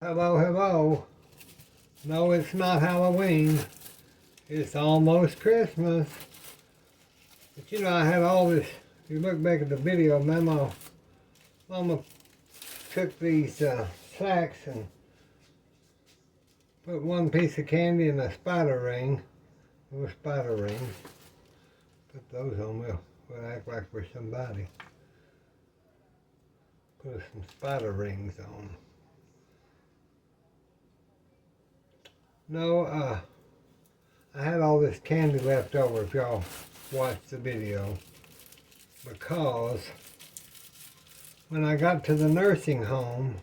Hello, hello. No, it's not Halloween. It's almost Christmas. But you know, I had all this. If you look back at the video, Mama took these sacks and put one piece of candy in a spider ring. Little spider rings. Put those on. We'll act like we're somebody. Put some spider rings on. No, I had all this candy left over if y'all watched the video, because when I got to the nursing home,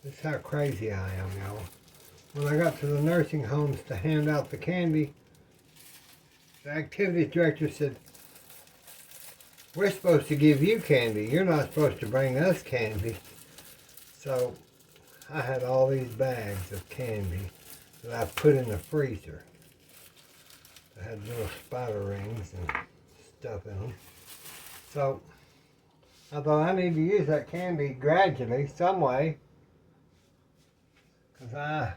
this is how crazy I am, y'all. When I got to the nursing homes to hand out the candy, the activities director said, "We're supposed to give you candy. You're not supposed to bring us candy." So I had all these bags of candy that I put in the freezer. I had little spider rings and stuff in them. So I thought I need to use that candy gradually, some way, because I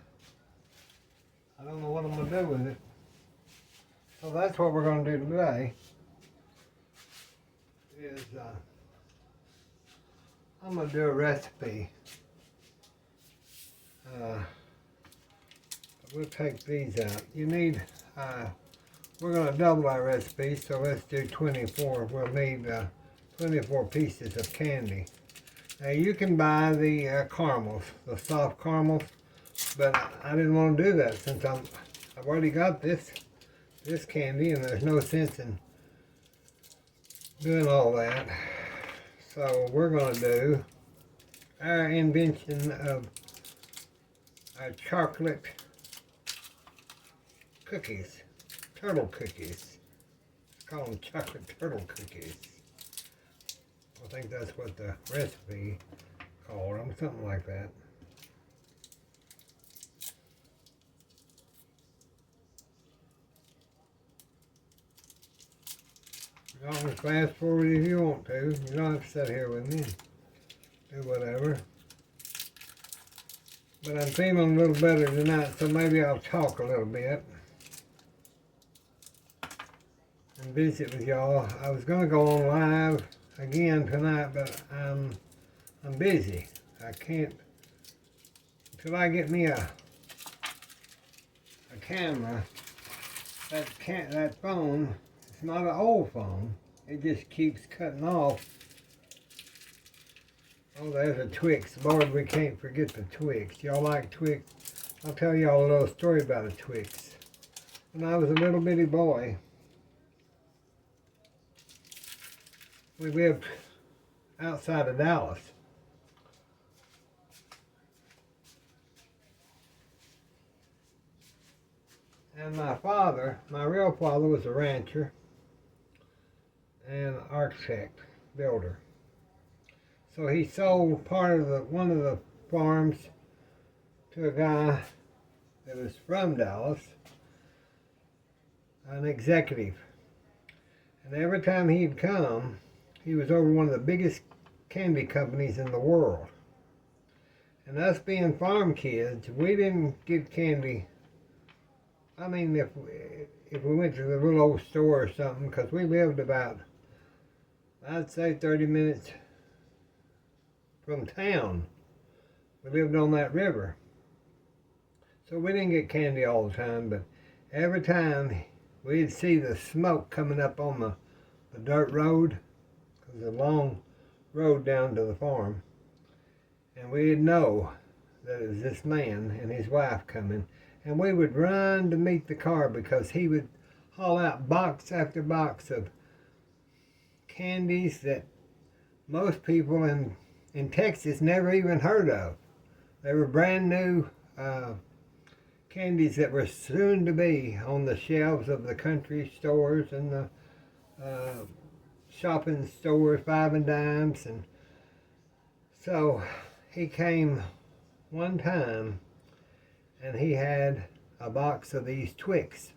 don't know what I'm going to do with it. So that's what we're going to do today. Is I'm going to do a recipe. We'll take these out. You need, we're going to double our recipe, so let's do 24. We'll need 24 pieces of candy. Now you can buy the caramels, the soft caramels, but I didn't want to do that since I've already got this candy, and there's no sense in doing all that. So we're going to do our invention of our chocolate cookies, turtle cookies. Let's call them chocolate turtle cookies. I think that's what the recipe called them, something like that. You can fast forward if you want to. You don't have to sit here with me. Do whatever. But I'm feeling a little better tonight, so maybe I'll talk a little bit and visit with y'all. I was going to go on live again tonight, but I'm busy. I can't, until I get me a camera. That phone, it's not an old phone. It just keeps cutting off. Oh, there's a Twix. Lord, we can't forget the Twix. Y'all like Twix? I'll tell y'all a little story about a Twix. When I was a little bitty boy, we lived outside of Dallas. And my father, my real father, was a rancher and architect, builder. So he sold part of one of the farms to a guy that was from Dallas, an executive. And every time he'd come, he was over one of the biggest candy companies in the world. And us being farm kids, we didn't get candy. I mean, if we went to the little old store or something, because we lived about, I'd say 30 minutes from town. We lived on that river. So we didn't get candy all the time, but every time we'd see the smoke coming up on the dirt road, because it's a long road down to the farm, and we'd know that it was this man and his wife coming, and we would run to meet the car because he would haul out box after box of candies that most people in Texas never even heard of. They were brand new candies that were soon to be on the shelves of the country stores and the shopping stores, 5 and dimes. And so he came one time and he had a box of these Twix.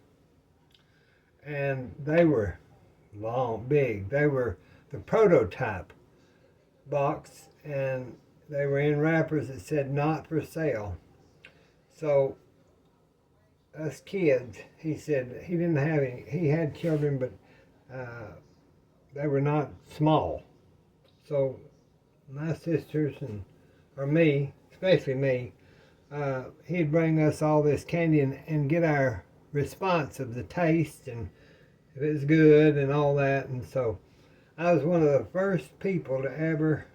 And they were long, big. They were the prototype box, and they were in wrappers that said not for sale. So us kids, he said he didn't have any. He had children, but they were not small. So my sisters or me, especially me, he'd bring us all this candy and get our response of the taste and if it was good and all that. And so I was one of the first people to ever,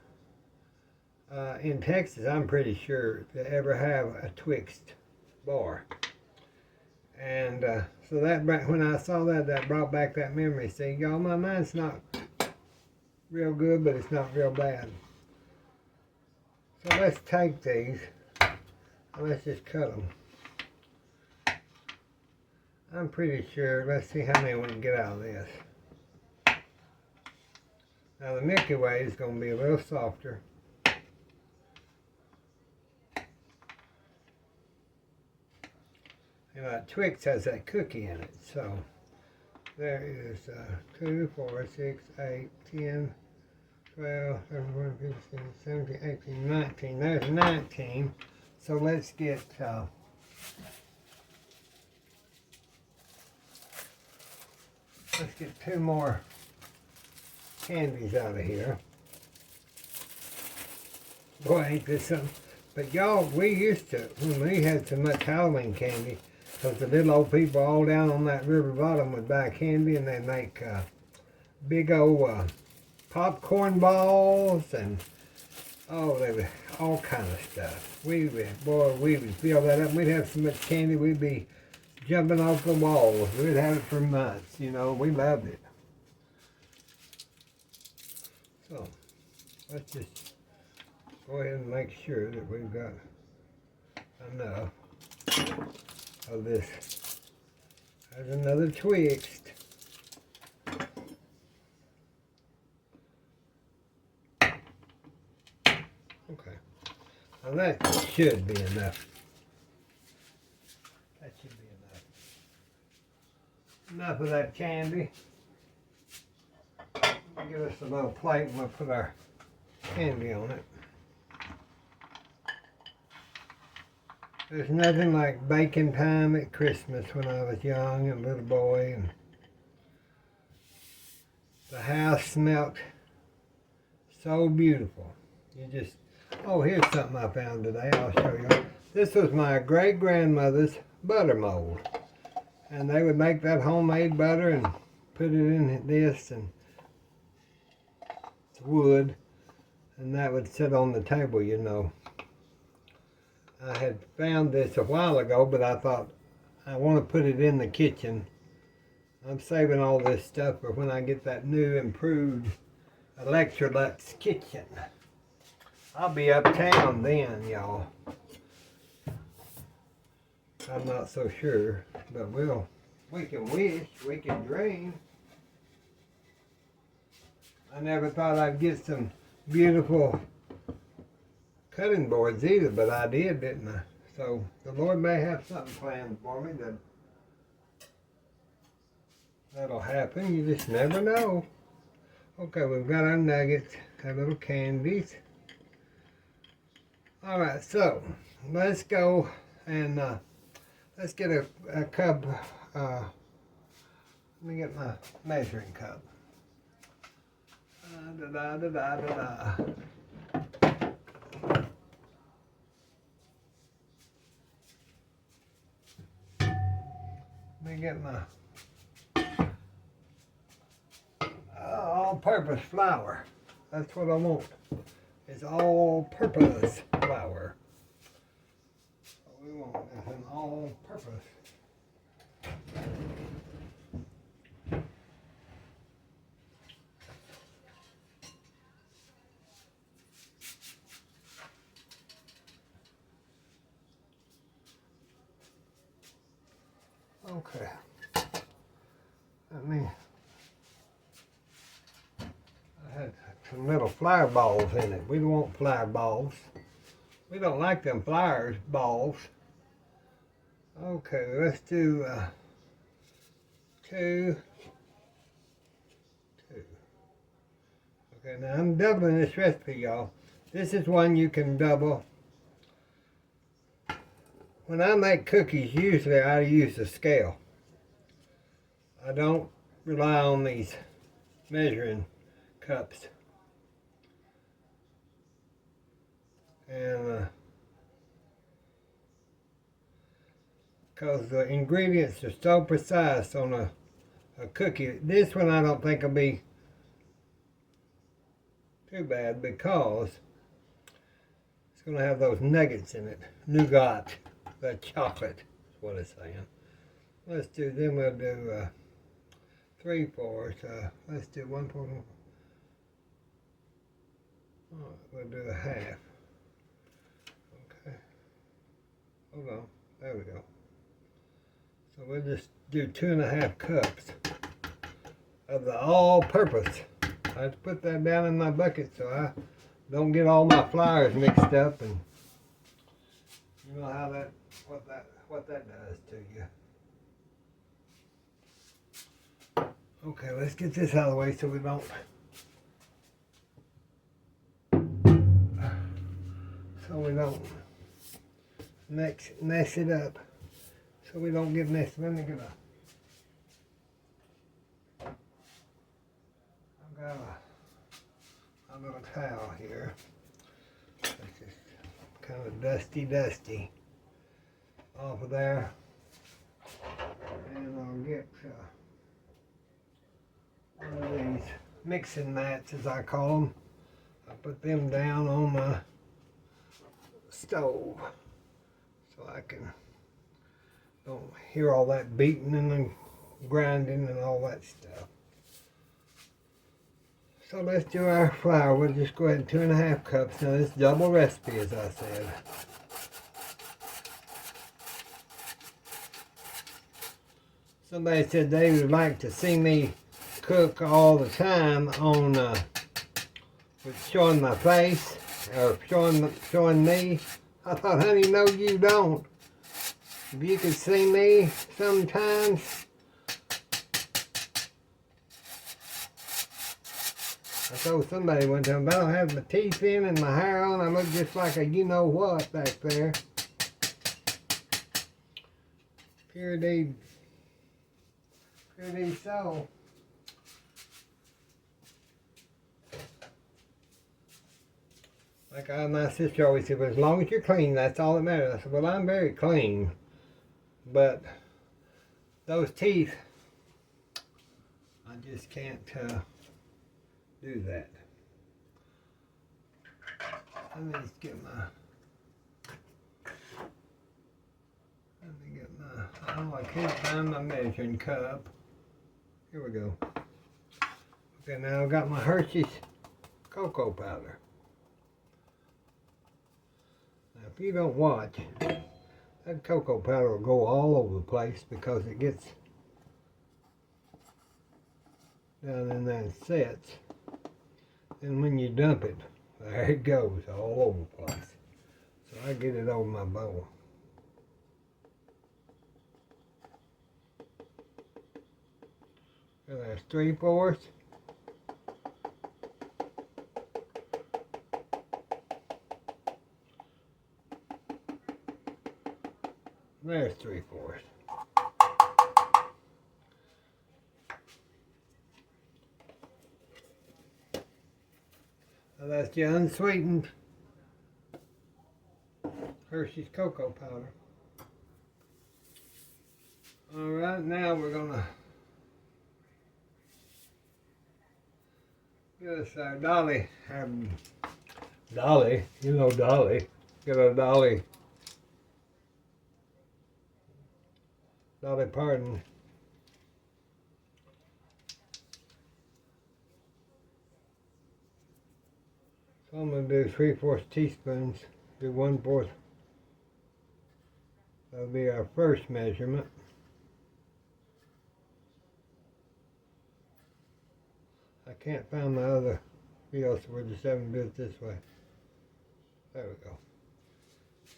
in Texas, I'm pretty sure, to ever have a Twix bar. And so that when I saw that brought back that memory. See, y'all, my mind's not real good, but it's not real bad. So let's take these and let's just cut them. I'm pretty sure, let's see how many we can get out of this. Now the Milky Way is going to be a little softer. You know, Twix has that cookie in it, so there is 2, 4, 6, 8, 10, 12, 13, 14, 15, 17, 18, 19. There's 19. So let's get 2 more candies out of here. Boy, ain't this something. But y'all, we used to, when we had so much Halloween candy, because the little old people all down on that river bottom would buy candy and they'd make big old popcorn balls and they were all kind of stuff. We would fill that up. We'd have so much candy we'd be jumping off the walls. We'd have it for months, you know. We loved it. So let's just go ahead and make sure that we've got enough of this. There's another Twix. Okay. Now that should be enough. That should be enough. Enough of that candy. Give us a little plate and we'll put our candy on it. There's nothing like baking time at Christmas when I was young and a little boy, and the house smelt so beautiful. Oh, here's something I found today. I'll show you. This was my great-grandmother's butter mold. And they would make that homemade butter and put it in this, and it's wood, and that would sit on the table, you know. I had found this a while ago, but I thought I want to put it in the kitchen. I'm saving all this stuff for when I get that new improved Electrolux kitchen. I'll be uptown then, y'all. I'm not so sure, but we can wish, we can dream. I never thought I'd get some beautiful cutting boards either, but I did, didn't I? So the Lord may have something planned for me that'll happen. You just never know. Okay, we've got our nuggets, our little candies. All right, so let's go and let's get a cup. Let me get my measuring cup. Let me get my all-purpose flour. That's what I want. It's all-purpose flour. So we want an all-purpose. Okay. I had some little flour balls in it. We don't want flour balls. We don't like them flour balls. Okay, let's do 2. Okay, now I'm doubling this recipe, y'all. This is one you can double. When I make cookies, usually I use a scale. I don't rely on these measuring cups. And because the ingredients are so precise on a cookie. This one I don't think will be too bad because it's going to have those nuggets in it. Nougat, that chocolate is what it's saying. Let's do, then we'll do 3/4. Let's do 1/4. We'll do a half. Okay. Hold on. There we go. So we'll just do 2.5 cups of the all-purpose. I have to put that down in my bucket so I don't get all my flours mixed up, and you know how that what that does to you. Okay, let's get this out of the way so we don't mess it up. So we don't get messed. Let me get I've got a little towel here. It's just kind of dusty off of there. And I'll get one of these mixing mats, as I call them. I put them down on my stove so I don't hear all that beating and the grinding and all that stuff. So let's do our flour. We'll just go ahead and 2.5 cups. Now this double recipe, as I said. Somebody said they would like to see me cook all the time on with showing my face or showing me. I thought, honey, no, you don't. If you could see me sometimes. I told somebody one time, I don't have my teeth in and my hair on. I look just like a you-know-what back there. Pure deed soul. Like my sister always said, well, as long as you're clean, that's all that matters. I said, well, I'm very clean. But those teeth, I just can't do that. Let me just get oh, I can't find my measuring cup. Here we go. Okay, now I've got my Hershey's cocoa powder. Now, if you don't watch, that cocoa powder will go all over the place because it gets down in there and sets. And when you dump it, there it goes all over the place. So I get it over my bowl. So that's 3/4. There's 3/4. So that's the unsweetened Hershey's cocoa powder. Alright, now we're gonna get us our Dolly, you know Dolly, get our Dolly Parton. So I'm going to do 3/4 teaspoons, do 1/4. That'll be our first measurement. I can't find my other wheel, so we're just having to do it this way. There we go.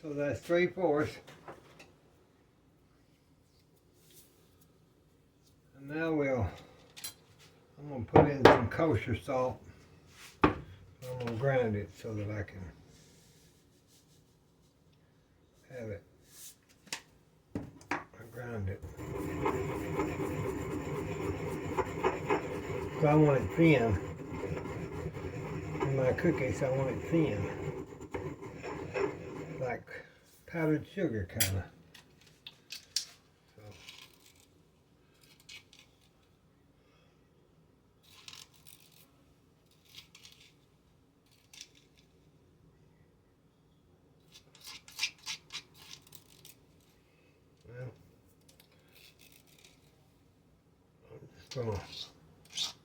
So that's 3/4. And now I'm going to put in some kosher salt. So I'm going to grind it so that I can have it. I grind it. So I want it thin. In my cookies, I want it thin. Like powdered sugar, kind of. So. Well, I'm just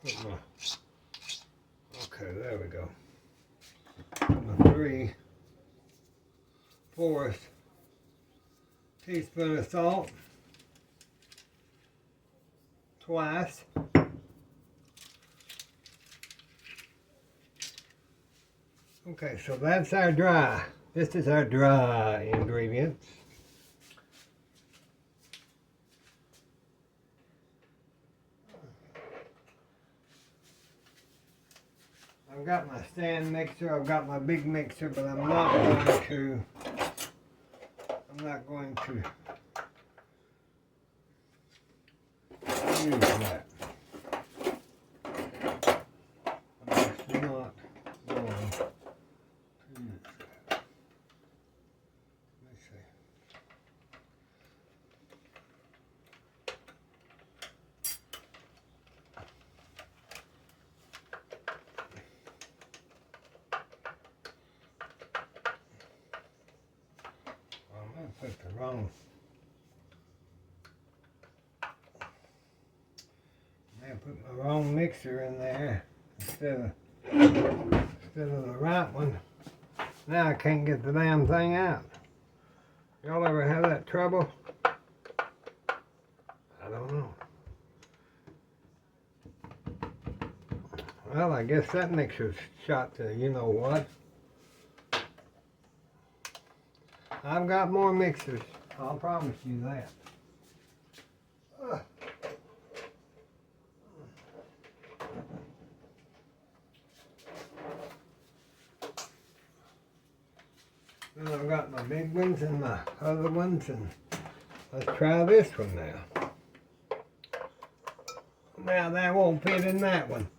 gonna put my, okay, there we go. Put my 3/4 teaspoon of salt twice. Okay, so that's our dry. This is our dry ingredients. I've got my stand mixer, I've got my big mixer, but I'm not going to use that. I'm just not going to use that. Let me see. I'm going to put the wrong. I put my wrong mixer in there instead of the right one. Now I can't get the damn thing out. Y'all ever have that trouble? I don't know. Well, I guess that mixer's shot to you know what. I've got more mixers. I'll promise you that. Then I've got my big ones and my other ones, and let's try this one now. Now that won't fit in that one.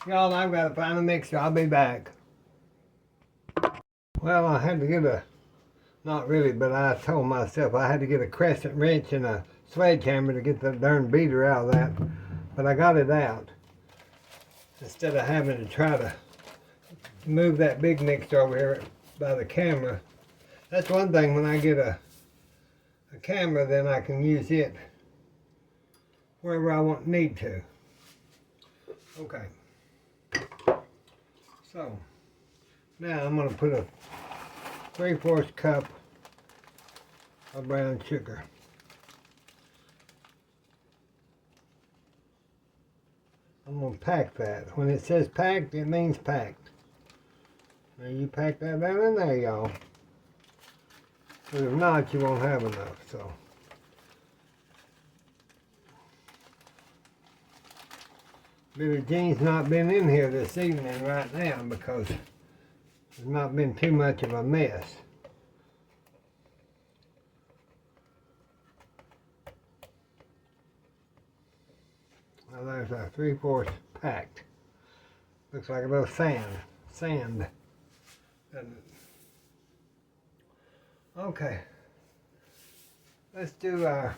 Y'all, I've got to find a mixer. I'll be back. Well, I had to get a, not really, but I told myself I had to get a crescent wrench and a sledgehammer to get the darn beater out of that. But I got it out. Instead of having to try to move that big mixer over here by the camera. That's one thing, when I get a camera, then I can use it wherever I need to. Okay. So, now I'm going to put a 3/4 cup of brown sugar. I'm going to pack that. When it says packed, it means packed. Now you pack that down in there, y'all. But if not, you won't have enough, so. Billy Jean's not been in here this evening right now because there's not been too much of a mess. Now there's our 3/4 packed. Looks like a little sand. Doesn't it? Okay. Let's do our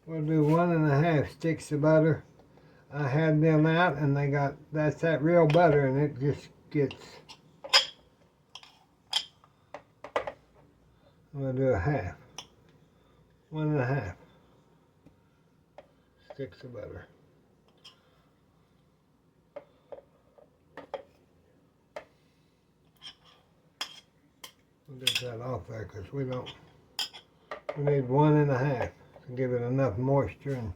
we'll do 1.5 sticks of butter. I had them out and they got, that's that real butter, and it just gets, I'm going to do a half. 1.5 sticks of butter. We'll get that off there because we need 1.5 to give it enough moisture. And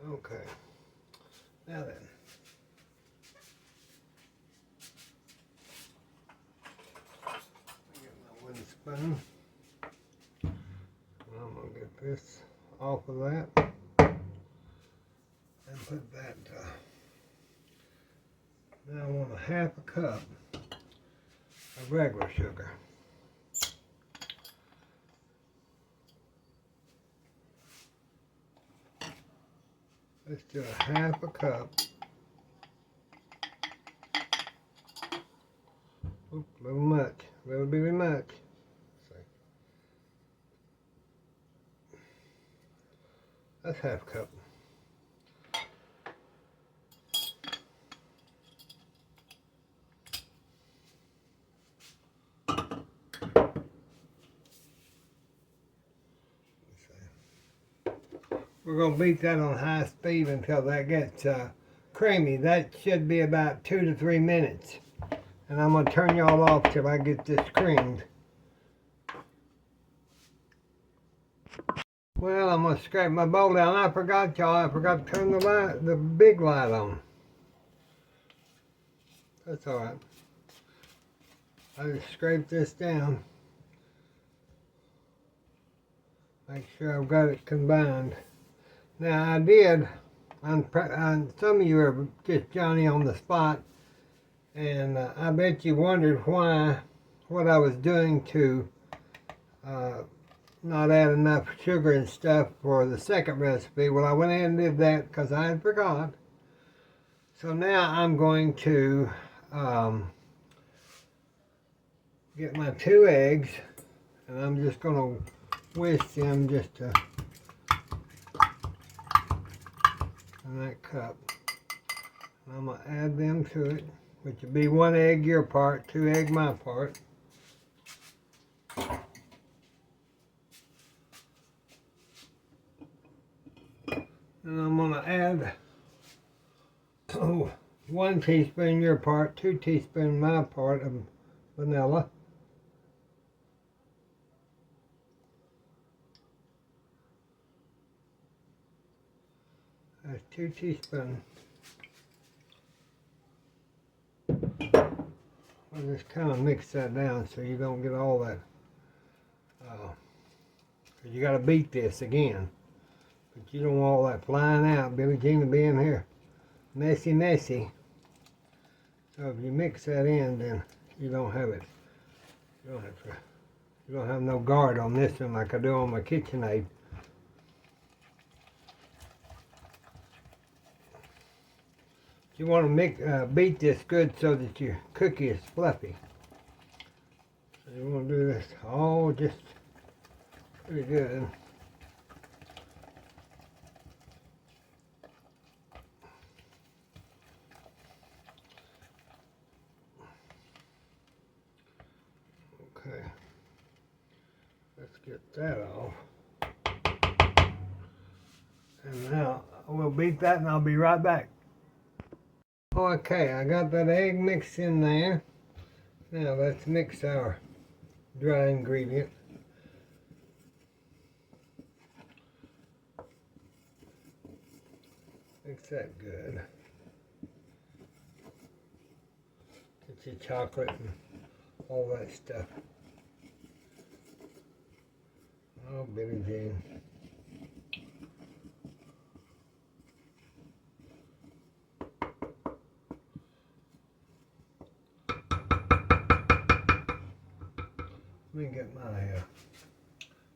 okay, now then, done. I'm going to get this off of that and put that, now I want a half a cup of regular sugar. Let's do a half a cup. Oop, a little much, a little bitty much. That's half a cup. We're going to beat that on high speed until that gets creamy. That should be about 2 to 3 minutes. And I'm going to turn y'all off till I get this creamed. Well, I'm going to scrape my bowl down. I forgot, y'all. I forgot to turn the big light on. That's all right. I just scrape this down. Make sure I've got it combined. Now I did, some of you are just Johnny on the spot, and I bet you wondered what I was doing to not add enough sugar and stuff for the second recipe. Well, I went ahead and did that because I had forgot. So now I'm going to get my 2 eggs, and I'm just going to whisk them just to in that cup. And I'm going to add them to it, which would be 1 egg your part, 2 egg my part. And I'm going to add 1 teaspoon your part, 2 teaspoons my part of vanilla. That's 2 teaspoons. I'll just kind of mix that down so you don't get all that. You got to beat this again. But you don't want all that flying out. Billie Jean will be in here messy. So if you mix that in, then you don't have it. You don't have no guard on this one like I do on my KitchenAid. You want to beat this good so that your cookie is fluffy. So you want to do this all just pretty good. Okay, let's get that off. And now we'll beat that and I'll be right back. Okay, I got that egg mixed in there. Now let's mix our dry ingredient. Mix that good. Get your chocolate and all that stuff. Oh, Billie Jean.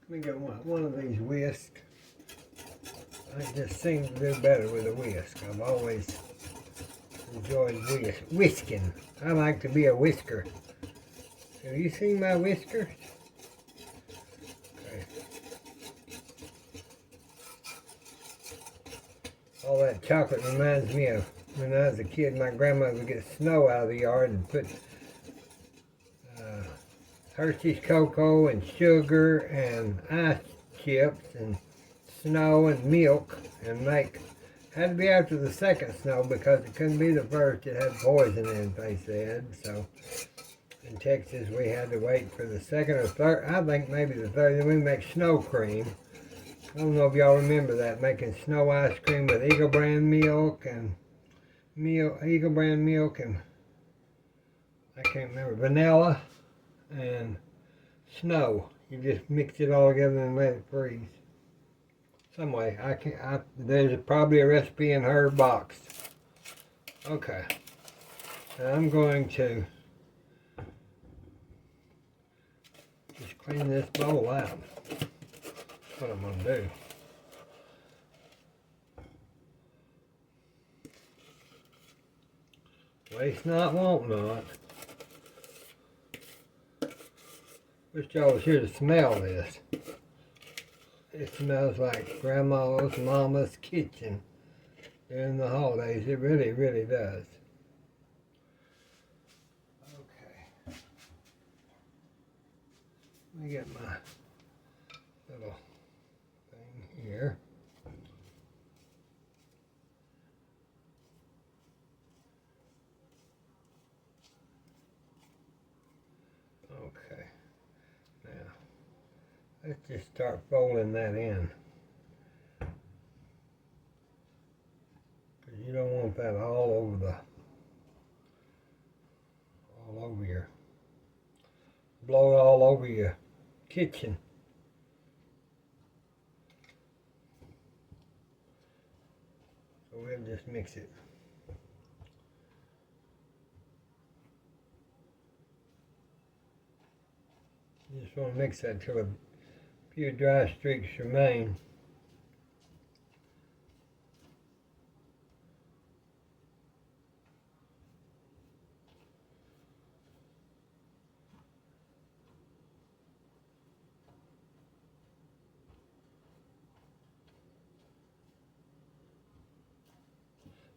Let me get one of these whisks. I just seem to do better with a whisk. I've always enjoyed whisking. I like to be a whisker. Have you seen my whiskers? Okay. All that chocolate reminds me of when I was a kid. My grandmother would get snow out of the yard and put Hershey's cocoa and sugar and ice chips and snow and milk and had to be after the second snow because it couldn't be the first. It had poison in it, they said. So in Texas we had to wait for the second or third, I think maybe the third. Then we make snow cream. I don't know if y'all remember that, making snow ice cream with Eagle brand milk and I can't remember, vanilla and snow. You just mix it all together and let it freeze. Some way, there's probably a recipe in her box. Okay, now I'm going to just clean this bowl out. That's what I'm going to do. Waste not, want not. Wish y'all was here to smell this. It smells like Grandma's, Mama's kitchen during the holidays. It really, really does. Okay. Let me get my little thing here. Okay. Now, let's just start folding that in. Because you don't want that all over your, blow it all over your kitchen. So we'll just mix it. You just want to mix that till a few dry streaks remain.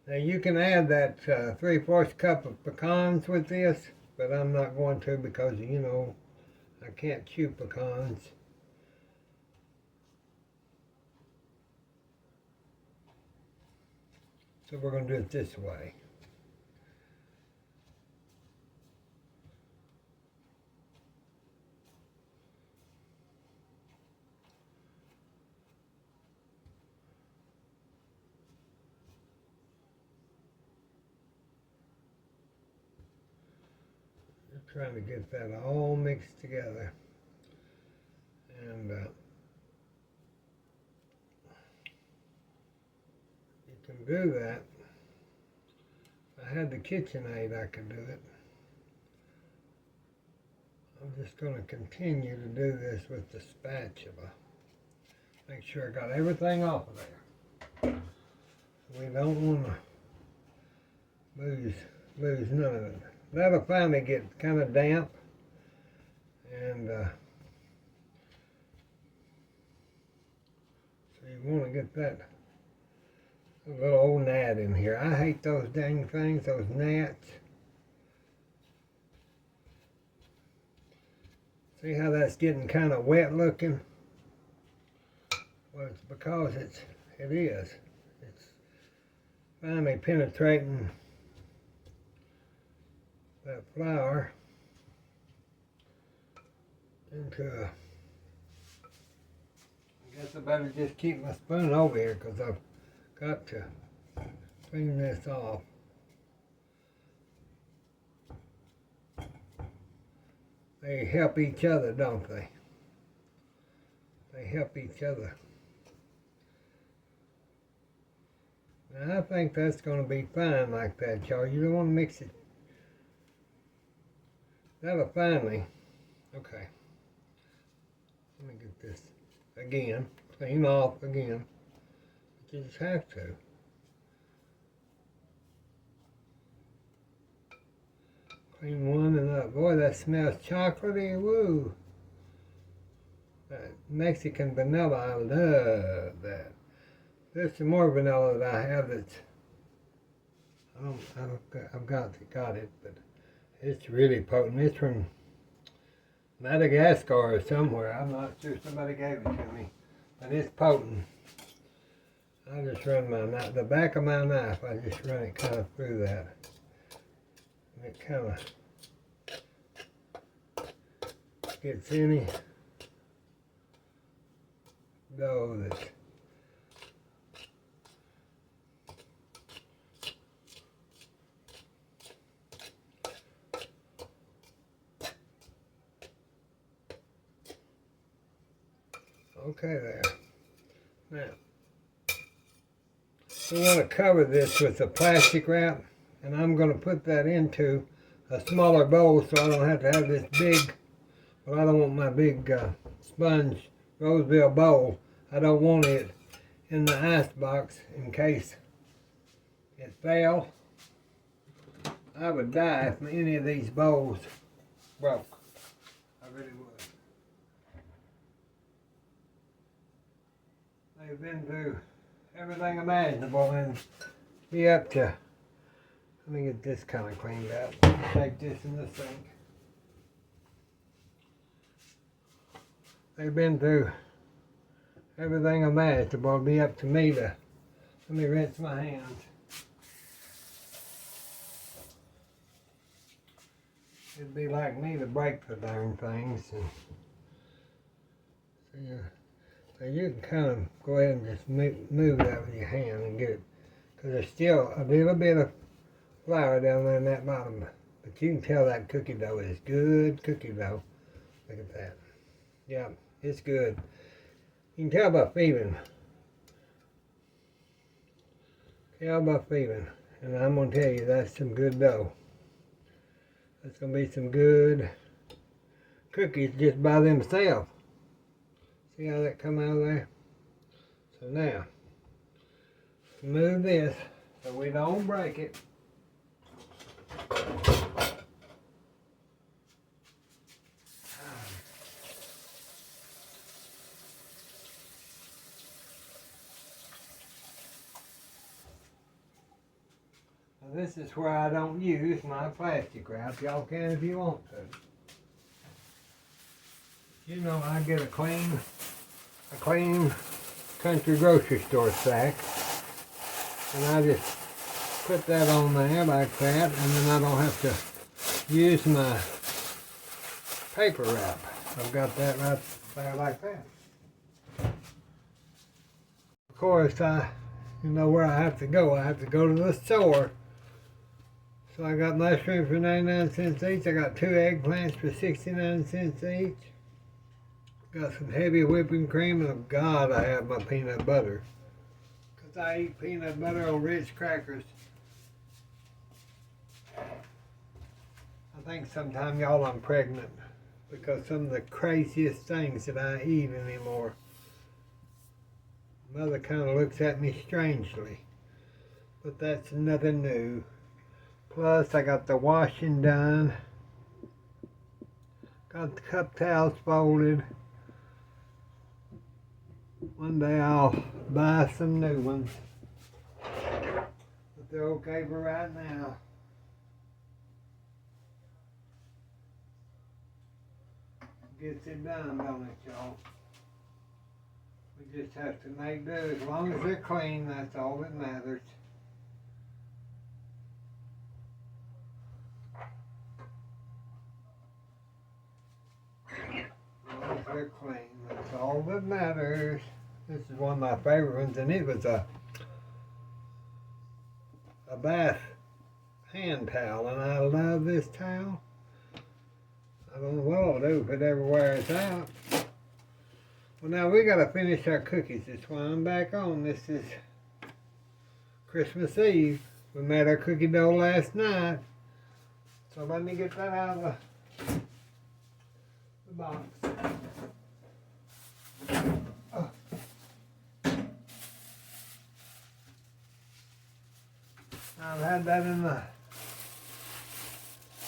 Now you can add that 3/4 cup of pecans with this, but I'm not going to because, you know, I can't chew pecans. So we're going to do it this way. Just trying to get that all mixed together. And you can do that. If I had the KitchenAid, I could do it. I'm just going to continue to do this with the spatula. Make sure I got everything off of there. We don't want to lose none of it. That'll finally get kind of damp, and so you want to get that little old gnat in here. I hate those dang things, those gnats. See how that's getting kind of wet looking? Well, it's because it is. It's finally penetrating that flour into a, I guess I better just keep my spoon over here because I've got to clean this off. They help each other, don't they? They help each other. Now I think that's going to be fine like that, y'all. You don't want to mix it. That'll finally, okay. Let me get this again, clean off again. You just have to. Clean one and up. Boy, that smells chocolatey, woo. That Mexican vanilla, I love that. There's some more vanilla that I have that's, I've got it, but it's really potent. It's from Madagascar or somewhere. I'm not sure, somebody gave it to me. But it's potent. I just run my knife, the back of my knife, I just run it kind of through that. And it kind of gets any dough that's Okay there. Now, we want to cover this with a plastic wrap, and I'm going to put that into a smaller bowl so I don't have to have this big, well, I don't want my big sponge Roseville bowl. I don't want it in the ice box in case it fell. I would die if any of these bowls broke. I really would. They've been through everything imaginable and be up to, let me get this kind of cleaned up. Take this in the sink. They've been through everything imaginable. It'll be up to me to, let me rinse my hands. It'd be like me to break the darn things. And, so, so you can kind of go ahead and just move that with your hand and get it. Because there's still a little bit of flour down there in that bottom. But you can tell that cookie dough is good cookie dough. Look at that. Yeah, it's good. You can tell by feeling. Tell by feeling. And I'm going to tell you, that's some good dough. That's going to be some good cookies just by themselves. See how that come out of there? So now, move this so we don't break it. Now this is where I don't use my plastic wrap. Y'all can if you want to. You know, I get a clean country grocery store sack, and I just put that on there like that, and then I don't have to use my paper wrap. I've got that right there like that. Of course, you know where I have to go. I have to go to the store. So I got mushrooms for 99 cents each. I got 2 eggplants for 69 cents each. Got some heavy whipping cream, and oh God, I have my peanut butter. Because I eat peanut butter on Ritz crackers. I think sometime y'all I'm pregnant because some of the craziest things that I eat anymore. Mother kind of looks at me strangely. But that's nothing new. Plus, I got the washing done. Got the cup towels folded. One day I'll buy some new ones. But they're okay for right now. Gets it done, don't it, y'all? We just have to make do. As long as they're clean, that's all that matters. They're clean. That's all that matters. This is one of my favorite ones, and it was a bath hand towel, and I love this towel. I don't know what I'll do if it ever wears out. Well, now we gotta finish our cookies. That's why I'm back on. This is Christmas Eve. We made our cookie dough last night. So let me get that out of the box. I've had that in the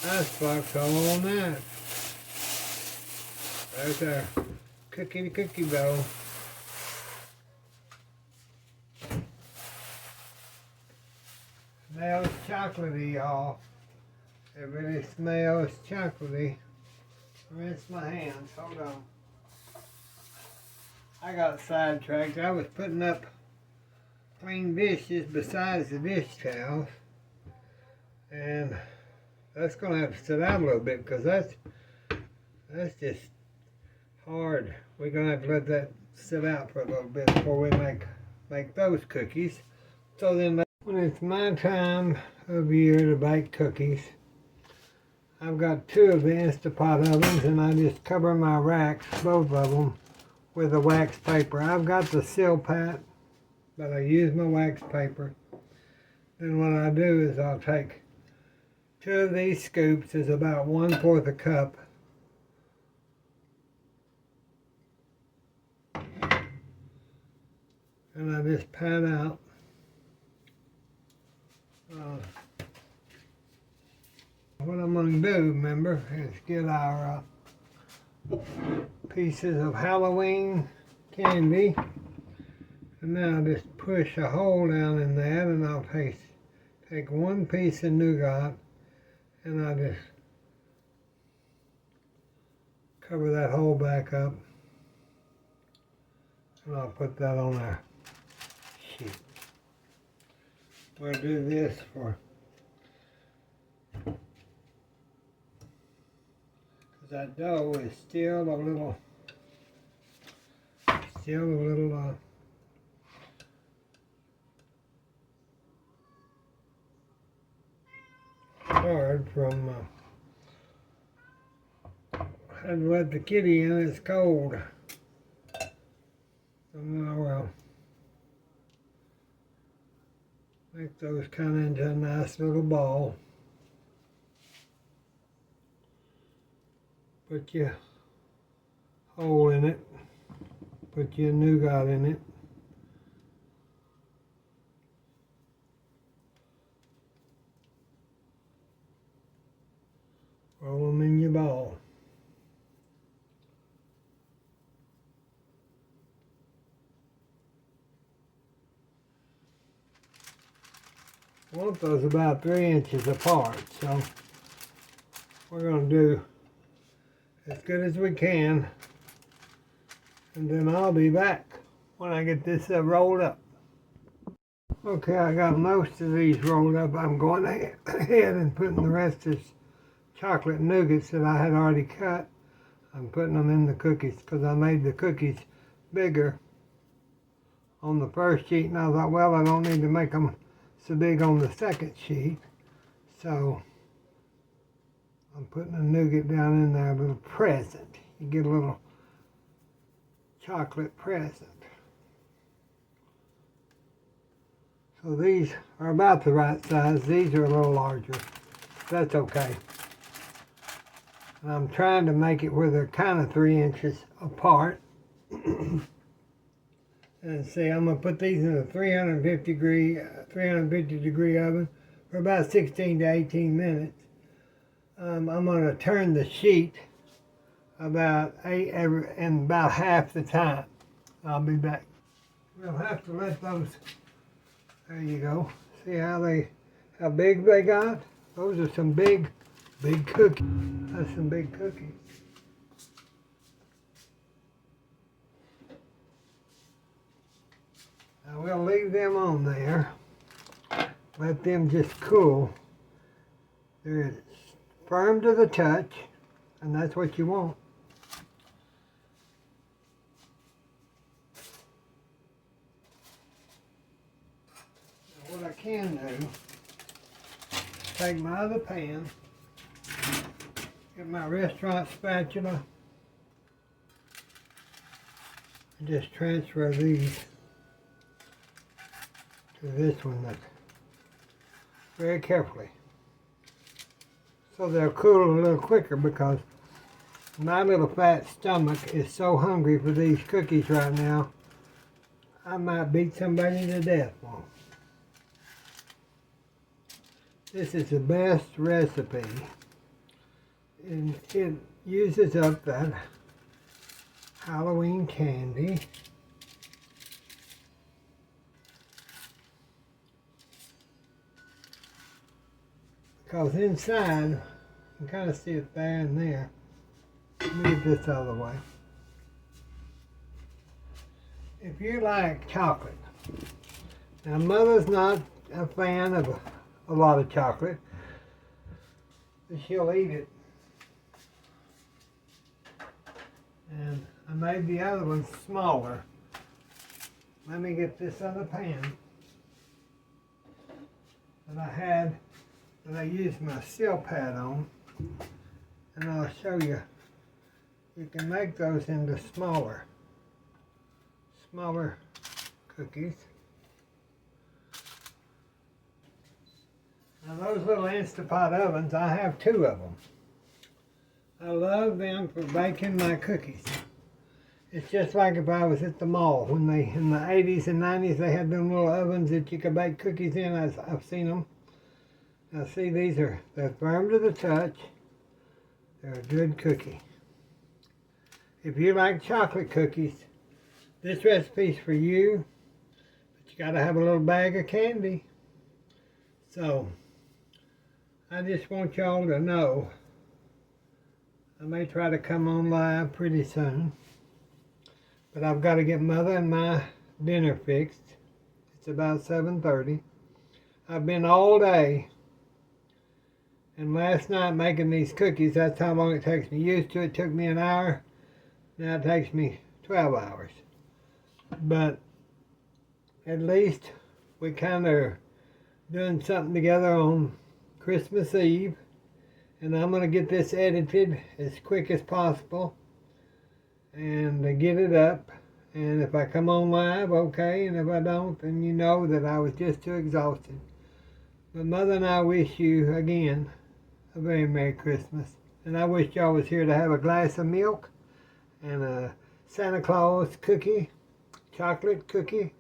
icebox all night. There's our cookie dough. Smells chocolatey, y'all. It really smells chocolatey. Rinse my hands. Hold on. I got sidetracked. I was putting up clean dishes besides the dish towels, and that's gonna have to sit out a little bit because that's just hard. We're gonna have to let that sit out for a little bit before we make those cookies. So then when it's my time of year to bake cookies, I've got 2 of the Instapot ovens, and I just cover my racks, both of them, with a wax paper. I've got the seal pat, but I use my wax paper. Then what I do is I'll take 2 of these scoops, is about 1/4 a cup. And I just pat out what I'm going to do, remember, is get our pieces of Halloween candy, and then I'll just push a hole down in that, and I'll take 1 piece of nougat, and I'll just cover that hole back up, and I'll put that on our sheet. We'll do this for, because that dough is still a little hard from had to let the kitty in. It's cold. So now we'll make those kind of into a nice little ball. Put your hole in it. Put your nougat in it. Roll them in your ball. I want those about 3 inches apart, so we're going to do as good as we can, and then I'll be back when I get this rolled up. Okay, I got most of these rolled up. I'm going ahead and putting the rest of this chocolate nougats that I had already cut. I'm putting them in the cookies because I made the cookies bigger on the first sheet, and I thought, well, I don't need to make them so big on the second sheet, so I'm putting a nougat down in there, a little present. You get a little chocolate present. So these are about the right size. These are a little larger. That's okay. And I'm trying to make it where they're kind of 3 inches apart. And see, I'm going to put these in a 350 degree oven for about 16 to 18 minutes. I'm going to turn the sheet about half the time. I'll be back. We'll have to let those, there you go. See how big they got? Those are some big cookies. That's some big cookies. Now we'll leave them on there. Let them just cool. They're firm to the touch, and that's what you want. Now what I can do, take my other pan, get my restaurant spatula, and just transfer these to this one very carefully, so they'll cool a little quicker, because my little fat stomach is so hungry for these cookies right now, I might beat somebody to death for them. This is the best recipe, and it uses up that Halloween candy. Because inside, you can kind of see it there and there. Let me get this out of the way. If you like chocolate, now Mother's not a fan of a lot of chocolate, but she'll eat it. And I made the other one smaller. Let me get this other pan that I used my seal pad on, and I'll show you. You can make those into smaller smaller cookies. Now those little Instapot ovens, I have 2 of them. I love them for baking my cookies. It's just like if I was at the mall when they, in the 80s and 90s, they had them little ovens that you could bake cookies in. I've seen them. Now see, they're firm to the touch. They're a good cookie. If you like chocolate cookies, this recipe's for you, but you gotta have a little bag of candy. So, I just want y'all to know, I may try to come on live pretty soon, but I've got to get Mother and my dinner fixed. It's about 7:30. I've been all day, and last night making these cookies. That's how long it takes me. Used to it took me an hour. Now it takes me 12 hours. But at least we kind of doing something together on Christmas Eve. And I'm going to get this edited as quick as possible and get it up. And if I come on live, okay. And if I don't, then you know that I was just too exhausted. But Mother and I wish you, again, a very Merry Christmas. And I wish y'all was here to have a glass of milk and a Santa Claus cookie, chocolate cookie.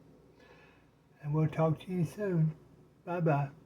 And we'll talk to you soon. Bye-bye.